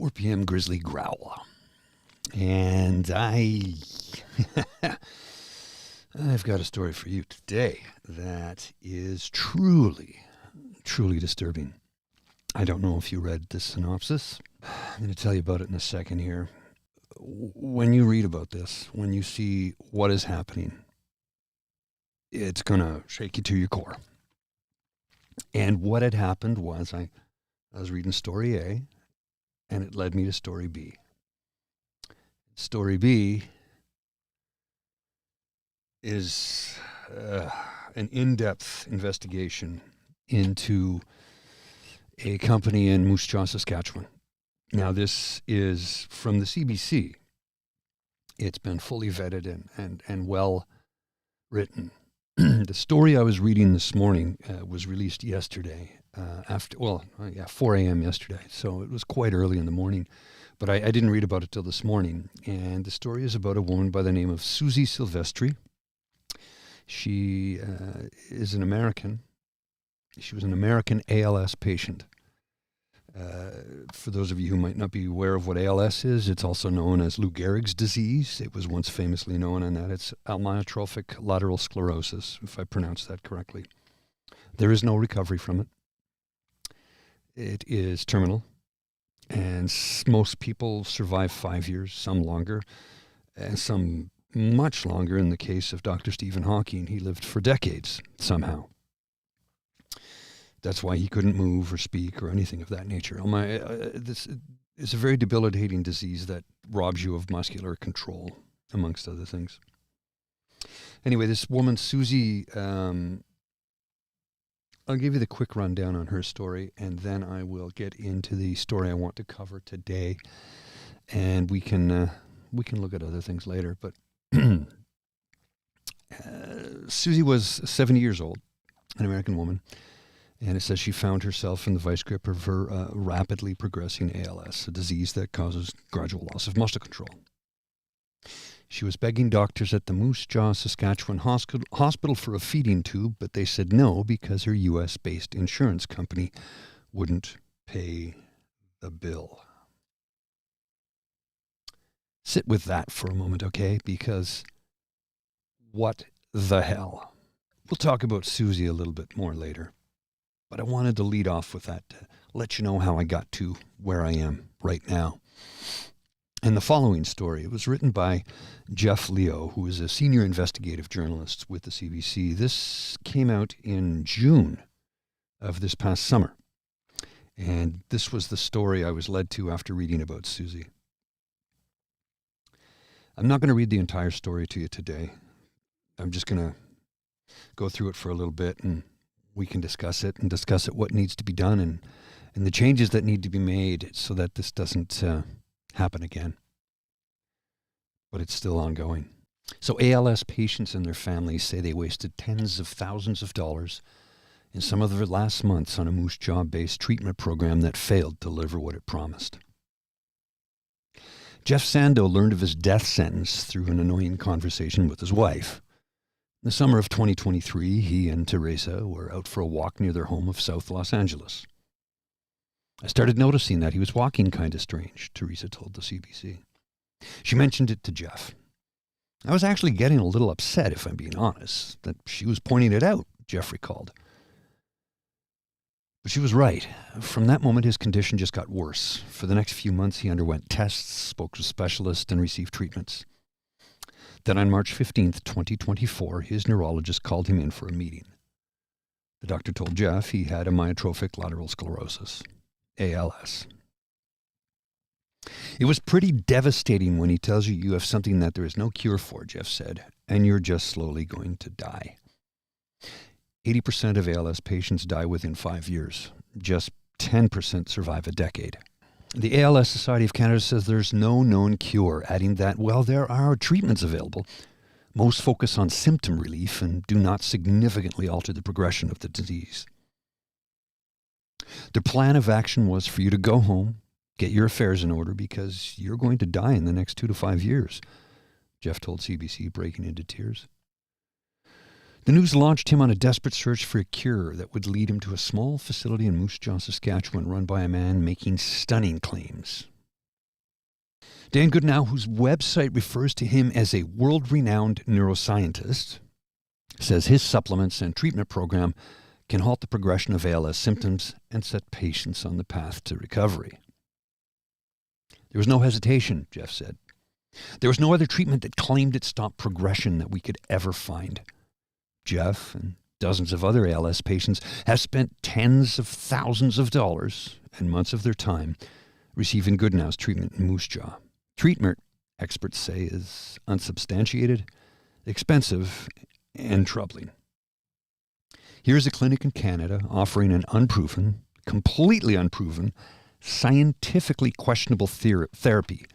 4 p.m. Grizzly Growl. And I've got a story for you today that is truly, truly disturbing. I don't know if you read the synopsis. I'm going to tell you about it in a second here. When you read about this, when you see what is happening, it's going to shake you to your core. And what had happened was I was reading story A, and it led me to story B. Story B is an in-depth investigation into a company in Moose Jaw, Saskatchewan. Now, this is from the CBC. It's been fully vetted and well written. The story I was reading this morning was released yesterday, 4 a.m. yesterday, so it was quite early in the morning. But I didn't read about it till this morning. And the story is about a woman by the name of Susie Silvestri. She is an American. She was an American ALS patient. For those of you who might not be aware of what ALS is, it's also known as Lou Gehrig's disease. It was once famously known on that. It's amyotrophic lateral sclerosis, if I pronounced that correctly. There is no recovery from it. It is terminal. And most people survive 5 years, some longer, and some much longer. In the case of Dr. Stephen Hawking, he lived for decades somehow. That's why he couldn't move or speak or anything of that nature. This is a very debilitating disease that robs you of muscular control, amongst other things. Anyway, this woman, Susie, I'll give you the quick rundown on her story, and then I will get into the story I want to cover today, and we can look at other things later. But Susie was 70 years old, an American woman, and it says she found herself in the vice grip of her rapidly progressing ALS, a disease that causes gradual loss of muscle control. She was begging doctors at the Moose Jaw, Saskatchewan hospital for a feeding tube, but they said no because her U.S.-based insurance company wouldn't pay the bill. Sit with that for a moment, okay? Because what the hell? We'll talk about Susie a little bit more later, but I wanted to lead off with that to let you know how I got to where I am right now. And the following story, it was written by Jeff Leo, who is a senior investigative journalist with the CBC. This came out in June of this past summer. And this was the story I was led to after reading about Susie. I'm not going to read the entire story to you today. I'm just going to go through it for a little bit, and we can discuss it what needs to be done and the changes that need to be made so that this doesn't happen again. But it's still ongoing. So ALS patients and their families say they wasted tens of thousands of dollars in some of their last months on a Moose Jaw-based treatment program that failed to deliver what it promised. Jeff Sando learned of his death sentence through an annoying conversation with his wife. In the summer of 2023, he and Teresa were out for a walk near their home of South Los Angeles. I started noticing that he was walking kind of strange, Teresa told the CBC. She mentioned it to Jeff. I was actually getting a little upset, if I'm being honest, that she was pointing it out, Jeff recalled. But she was right. From that moment, his condition just got worse. For the next few months, he underwent tests, spoke to specialists, and received treatments. Then on March 15th, 2024, his neurologist called him in for a meeting. The doctor told Jeff he had amyotrophic lateral sclerosis, ALS. It was pretty devastating when he tells you you have something that there is no cure for, Jeff said, and you're just slowly going to die. 80% of ALS patients die within 5 years. Just 10% survive a decade. The ALS Society of Canada says there's no known cure, adding that, well, there are treatments available. Most focus on symptom relief and do not significantly alter the progression of the disease. The plan of action was for you to go home, get your affairs in order, because you're going to die in the next 2 to 5 years, Jeff told CBC, breaking into tears. The news launched him on a desperate search for a cure that would lead him to a small facility in Moose Jaw, Saskatchewan, run by a man making stunning claims. Dan Goodnow, whose website refers to him as a world-renowned neuroscientist, says his supplements and treatment program can halt the progression of ALS symptoms and set patients on the path to recovery. There was no hesitation, Jeff said. There was no other treatment that claimed it stopped progression that we could ever find. Jeff and dozens of other ALS patients have spent tens of thousands of dollars and months of their time receiving Goodnow's treatment in Moose Jaw. Treatment, experts say, is unsubstantiated, expensive, and troubling. Here's a clinic in Canada offering an unproven, completely unproven, scientifically questionable therapy,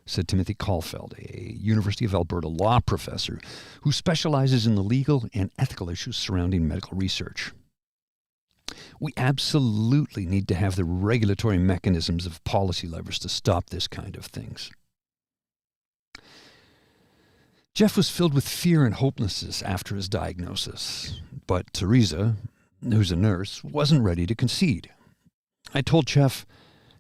said Timothy Caulfield, a University of Alberta law professor who specializes in the legal and ethical issues surrounding medical research. We absolutely need to have the regulatory mechanisms of policy levers to stop this kind of things. Jeff was filled with fear and hopelessness after his diagnosis, but Teresa, who's a nurse, wasn't ready to concede. I told Jeff,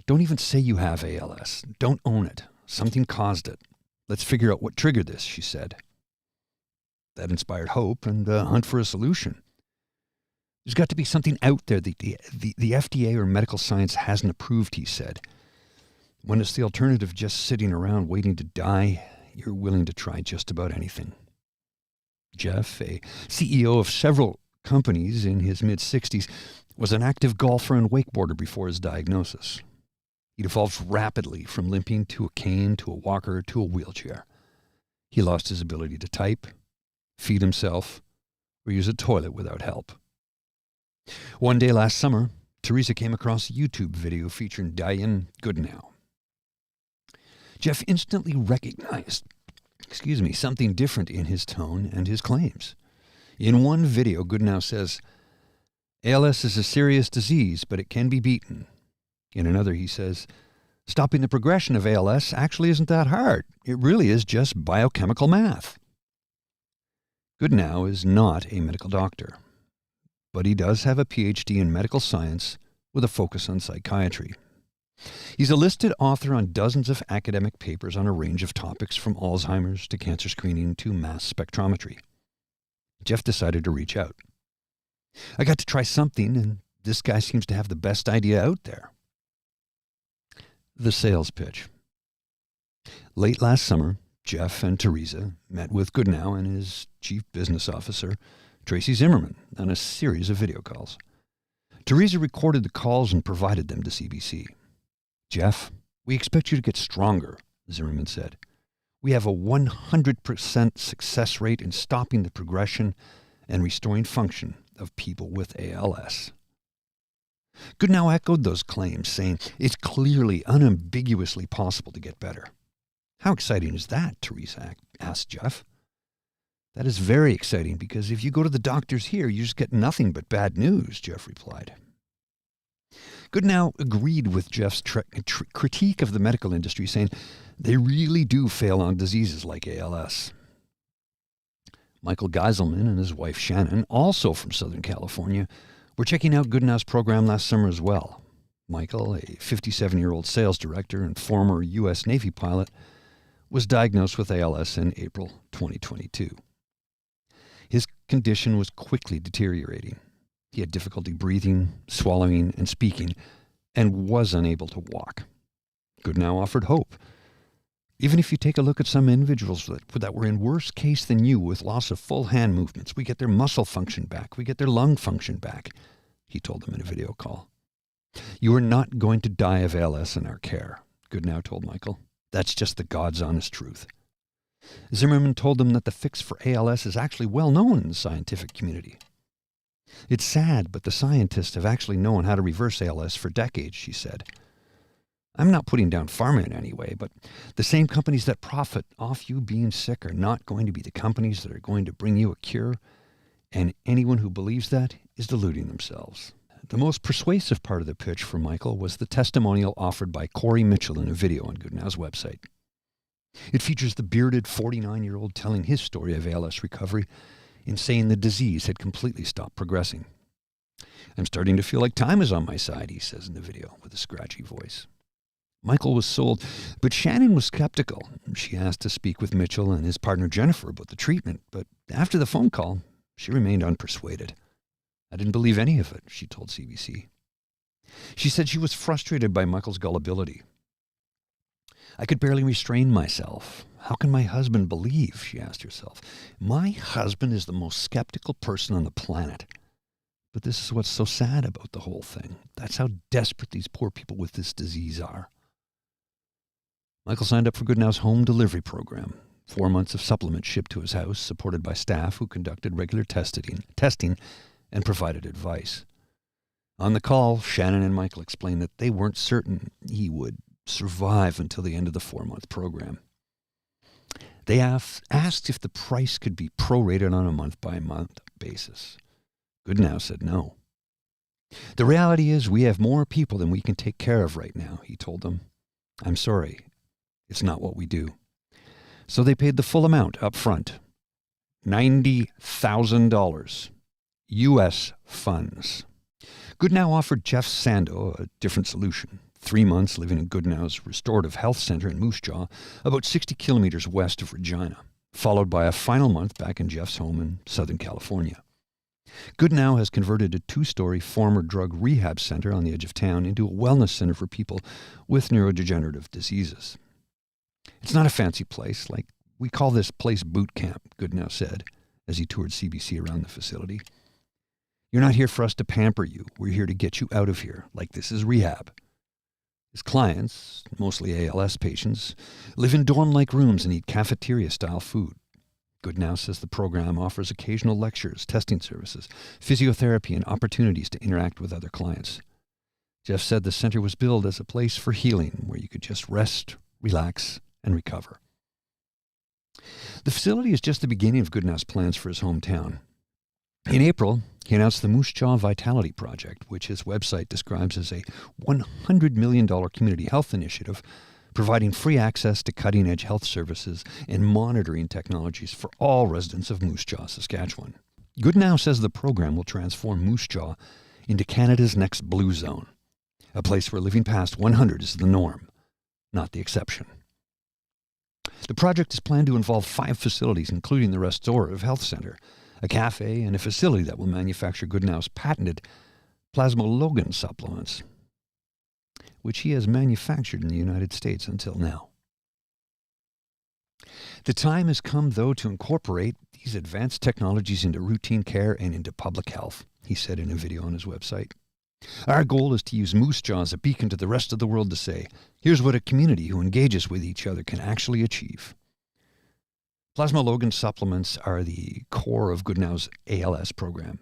don't even say you have ALS. Don't own it. Something caused it. Let's figure out what triggered this, she said. That inspired hope and a hunt for a solution. There's got to be something out there that the FDA or medical science hasn't approved, he said. When it's the alternative just sitting around waiting to die, you're willing to try just about anything. Jeff, a CEO of several companies in his mid-60s, was an active golfer and wakeboarder before his diagnosis. He'd evolved rapidly from limping to a cane to a walker to a wheelchair. He lost his ability to type, feed himself, or use a toilet without help. One day last summer, Teresa came across a YouTube video featuring Diane Goodnow. Jeff instantly recognized, something different in his tone and his claims. In one video, Goodnow says, ALS is a serious disease, but it can be beaten. In another, he says, stopping the progression of ALS actually isn't that hard. It really is just biochemical math. Goodnow is not a medical doctor, but he does have a PhD in medical science with a focus on psychiatry. He's a listed author on dozens of academic papers on a range of topics from Alzheimer's to cancer screening to mass spectrometry. Jeff decided to reach out. I got to try something, and this guy seems to have the best idea out there. The sales pitch. Late last summer, Jeff and Teresa met with Goodnow and his chief business officer, Tracy Zimmerman, on a series of video calls. Teresa recorded the calls and provided them to CBC. Jeff, we expect you to get stronger, Zimmerman said. We have a 100% success rate in stopping the progression and restoring function of people with ALS. Goodnow echoed those claims, saying it's clearly, unambiguously possible to get better. How exciting is that, Teresa asked Jeff. That is very exciting because if you go to the doctors here, you just get nothing but bad news, Jeff replied. Goodnow agreed with Jeff's critique of the medical industry, saying they really do fail on diseases like ALS. Michael Geiselman and his wife Shannon, also from Southern California, were checking out Goodnow's program last summer as well. Michael, a 57-year-old sales director and former U.S. Navy pilot, was diagnosed with ALS in April 2022. His condition was quickly deteriorating. He had difficulty breathing, swallowing, and speaking, and was unable to walk. Goodnow offered hope. Even if you take a look at some individuals that were in worse case than you with loss of full hand movements, we get their muscle function back, we get their lung function back, he told them in a video call. You are not going to die of ALS in our care, Goodnow told Michael. That's just the God's honest truth. Zimmerman told them that the fix for ALS is actually well known in the scientific community. It's sad, but the scientists have actually known how to reverse ALS for decades, she said. I'm not putting down pharma in any way, but the same companies that profit off you being sick are not going to be the companies that are going to bring you a cure, and anyone who believes that is deluding themselves. The most persuasive part of the pitch for Michael was the testimonial offered by Corey Mitchell in a video on Goodnow's website. It features the bearded 49-year-old telling his story of ALS recovery in saying the disease had completely stopped progressing. I'm starting to feel like time is on my side, he says in the video with a scratchy voice. Michael was sold, but Shannon was skeptical. She asked to speak with Mitchell and his partner Jennifer about the treatment, but after the phone call, she remained unpersuaded. I didn't believe any of it, she told CBC. She said she was frustrated by Michael's gullibility. I could barely restrain myself. How can my husband believe, she asked herself. My husband is the most skeptical person on the planet. But this is what's so sad about the whole thing. That's how desperate these poor people with this disease are. Michael signed up for Goodnow's home delivery program. 4 months of supplements shipped to his house, supported by staff who conducted regular testing and provided advice. On the call, Shannon and Michael explained that they weren't certain he would survive until the end of the 4-month program. They asked if the price could be prorated on a month-by-month basis. Goodnow said no. The reality is we have more people than we can take care of right now, he told them. I'm sorry, it's not what we do. So they paid the full amount up front, $90,000, U.S. funds. Goodnow offered Jeff Sando a different solution. 3 months living in Goodnow's Restorative Health Center in Moose Jaw, about 60 kilometers west of Regina, followed by a final month back in Jeff's home in Southern California. Goodnow has converted a 2-story former drug rehab center on the edge of town into a wellness center for people with neurodegenerative diseases. It's not a fancy place. Like, we call this place boot camp, Goodnow said, as he toured CBC around the facility. You're not here for us to pamper you. We're here to get you out of here, like this is rehab. His clients, mostly ALS patients, live in dorm-like rooms and eat cafeteria-style food. Goodnow says the program offers occasional lectures, testing services, physiotherapy, and opportunities to interact with other clients. Jeff said the center was billed as a place for healing where you could just rest, relax, and recover. The facility is just the beginning of Goodnow's plans for his hometown. In April, he announced the Moose Jaw Vitality Project, which his website describes as a $100 million community health initiative providing free access to cutting-edge health services and monitoring technologies for all residents of Moose Jaw, Saskatchewan. Goodnow says the program will transform Moose Jaw into Canada's next blue zone, a place where living past 100 is the norm, not the exception. The project is planned to involve 5 facilities, including the Restorative Health Center, a cafe, and a facility that will manufacture Goodnow's patented plasmalogen supplements, which he has manufactured in the United States until now. The time has come, though, to incorporate these advanced technologies into routine care and into public health, he said in a video on his website. Our goal is to use Moose Jaw as a beacon to the rest of the world to say, here's what a community who engages with each other can actually achieve. Plasmalogen supplements are the core of Goodnow's ALS program.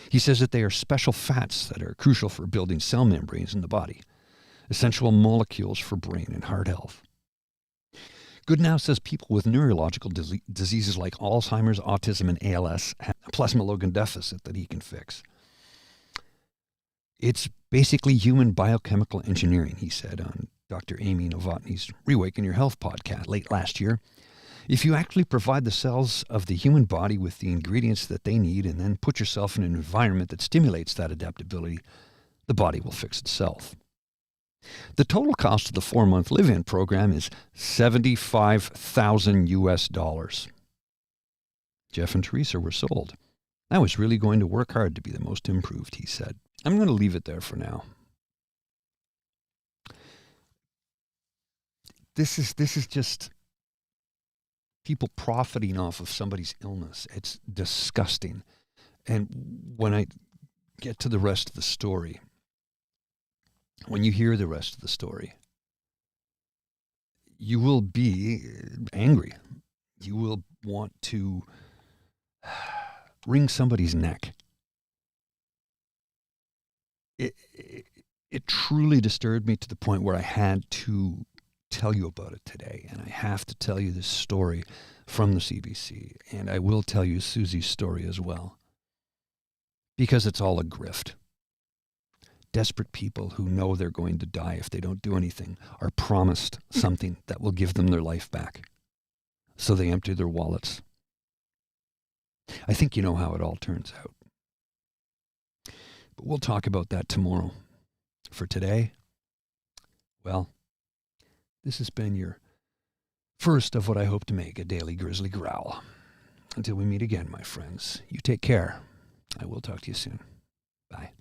He says that they are special fats that are crucial for building cell membranes in the body, essential molecules for brain and heart health. Goodnow says people with neurological diseases like Alzheimer's, autism, and ALS have a plasmalogen deficit that he can fix. It's basically human biochemical engineering, he said on Dr. Amy Novotny's Reawaken Your Health podcast late last year. If you actually provide the cells of the human body with the ingredients that they need and then put yourself in an environment that stimulates that adaptability, the body will fix itself. The total cost of the 4-month live-in program is $75,000 US. Jeff and Teresa were sold. I was really going to work hard to be the most improved, he said. I'm going to leave it there for now. This is just people profiting off of somebody's illness. It's disgusting. And when I get to the rest of the story, when you hear the rest of the story, you will be angry. You will want to wring somebody's neck. It truly disturbed me to the point where I had to tell you about it today. And I have to tell you this story from the CBC. And I will tell you Susie's story as well. Because it's all a grift. Desperate people who know they're going to die if they don't do anything are promised something that will give them their life back. So they empty their wallets. I think you know how it all turns out. But we'll talk about that tomorrow. For today, well, This has been your first of what I hope to make a daily Grizzly Growl. Until we meet again, my friends, you take care. I will talk to you soon. Bye.